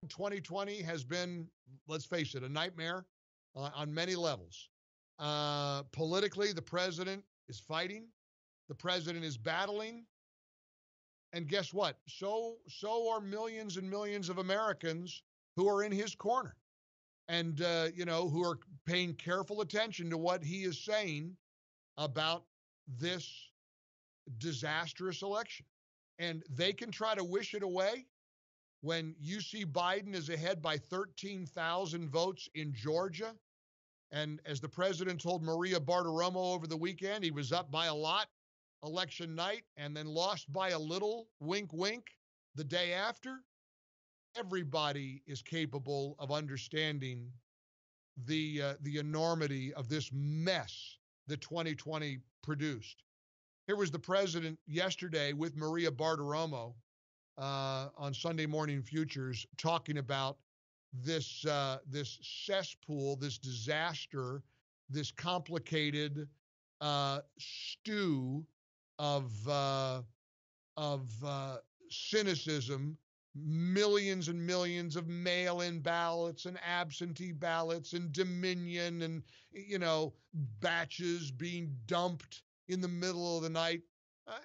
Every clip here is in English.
2020 has been, let's face it, a nightmare on many levels. Politically, the president is fighting. The president is battling. And guess what? So are millions and millions of Americans who are in his corner and, who are paying careful attention to what he is saying about this disastrous election. And they can try to wish it away when you see Biden is ahead by 13,000 votes in Georgia. And as the president told Maria Bartiromo over the weekend, he was up by a lot election night and then lost by a little, wink, wink, the day after. Everybody is capable of understanding the enormity of this mess that 2020 produced. Here was the president yesterday with Maria Bartiromo on Sunday Morning Futures talking about this cesspool, this disaster, this complicated stew of cynicism, millions and millions of mail-in ballots and absentee ballots and Dominion and, batches being dumped in the middle of the night.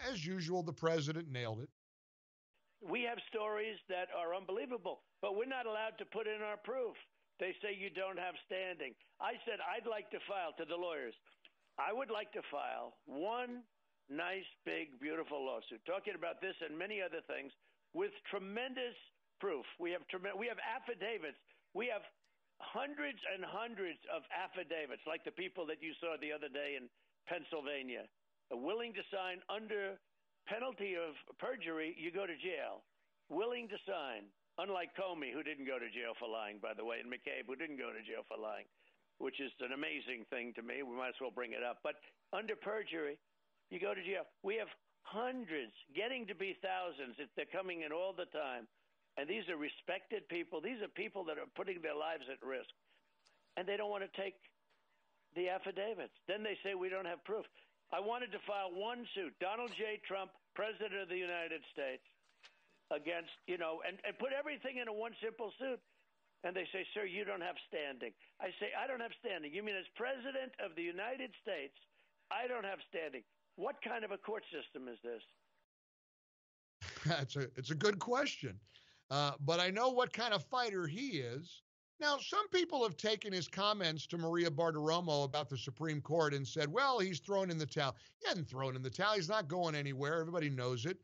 As usual, the president nailed it. We have stories that are unbelievable, but we're not allowed to put in our proof. They say you don't have standing. I said I'd like to file to the lawyers. I would like to file one nice, big, beautiful lawsuit talking about this and many other things with tremendous proof. We have affidavits. We have hundreds and hundreds of affidavits, like the people that you saw the other day in Pennsylvania, willing to sign under penalty of perjury. You go to jail. Willing to sign, unlike Comey, who didn't go to jail for lying, by the way, and McCabe, who didn't go to jail for lying, which is an amazing thing to me. We might as well bring it up. But under perjury, you go to jail. We have hundreds, getting to be thousands if they're coming in all the time. And these are respected people. These are people that are putting their lives at risk. And they don't want to take the affidavits. Then they say we don't have proof. I wanted to file one suit, Donald J. Trump, President of the United States, against, and put everything in a one simple suit. And they say, sir, you don't have standing. I say, I don't have standing. You mean as President of the United States, I don't have standing. What kind of a court system is this? It's a good question. But I know what kind of fighter he is. Now, some people have taken his comments to Maria Bartiromo about the Supreme Court and said, well, he's thrown in the towel. He hasn't thrown in the towel. He's not going anywhere. Everybody knows it.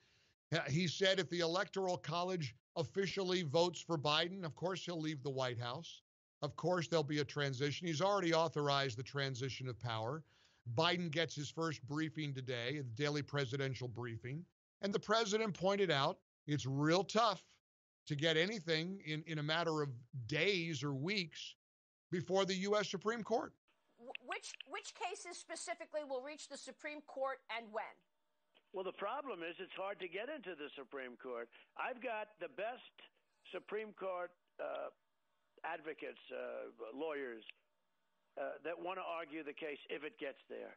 He said if the Electoral College officially votes for Biden, of course, he'll leave the White House. Of course, there'll be a transition. He's already authorized the transition of power. Biden gets his first briefing today, the daily presidential briefing. And the president pointed out it's real tough to get anything in a matter of days or weeks before the U.S. Supreme Court. Which cases specifically will reach the Supreme Court and when? Well, the problem is it's hard to get into the Supreme Court. I've got the best Supreme Court advocates, lawyers, that want to argue the case if it gets there.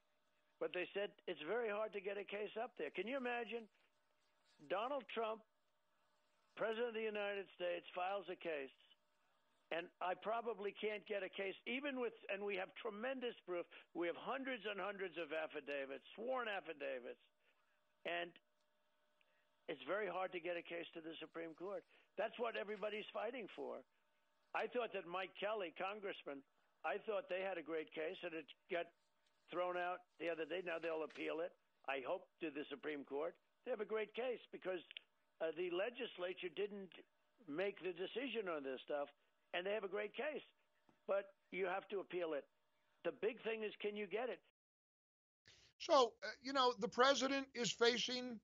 But they said it's very hard to get a case up there. Can you imagine Donald Trump, President of the United States, files a case, and I probably can't get a case, even with, and we have tremendous proof. We have hundreds and hundreds of affidavits, sworn affidavits, and it's very hard to get a case to the Supreme Court. That's what everybody's fighting for. I thought that Mike Kelly, congressman, I thought they had a great case, and it got thrown out the other day. Now they'll appeal it, I hope, to the Supreme Court. They have a great case because the legislature didn't make the decision on this stuff, and they have a great case. But you have to appeal it. The big thing is, can you get it? So, the president is facing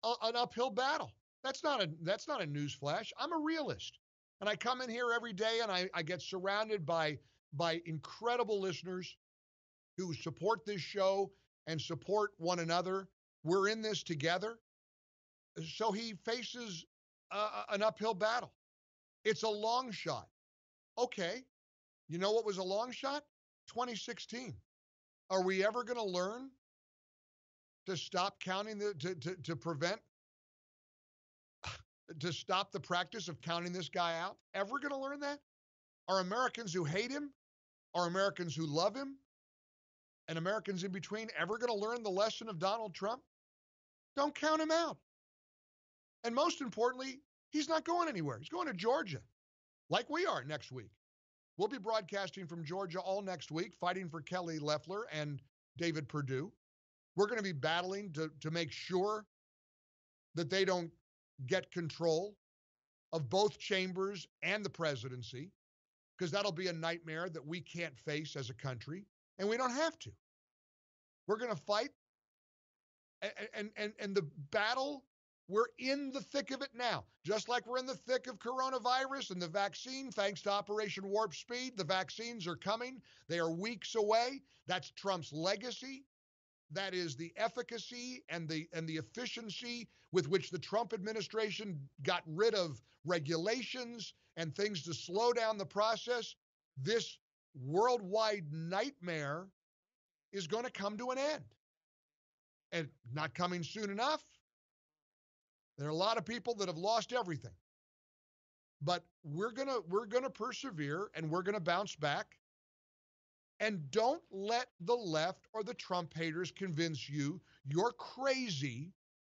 an uphill battle. That's not a newsflash. I'm a realist. And I come in here every day and I get surrounded by incredible listeners who support this show and support one another. We're in this together. So he faces an uphill battle. It's a long shot. Okay. You know what was a long shot? 2016. Are we ever going to learn to stop counting, to prevent to stop the practice of counting this guy out? Ever going to learn that? Are Americans who hate him, are Americans who love him, and Americans in between ever going to learn the lesson of Donald Trump? Don't count him out. And most importantly, he's not going anywhere. He's going to Georgia, like we are next week. We'll be broadcasting from Georgia all next week, fighting for Kelly Loeffler and David Perdue. We're going to be battling to make sure that they don't get control of both chambers and the presidency, because that'll be a nightmare that we can't face as a country, and we don't have to. We're going to fight, and the battle, we're in the thick of it now. Just like we're in the thick of coronavirus and the vaccine, thanks to Operation Warp Speed, the vaccines are coming. They are weeks away. That's Trump's legacy. That is the efficacy and the efficiency with which the Trump administration got rid of regulations and things to slow down the process. This worldwide nightmare is going to come to an end. And not coming soon enough. There are a lot of people that have lost everything. But we're gonna persevere, and we're going to bounce back. And don't let the left or the Trump haters convince you you're crazy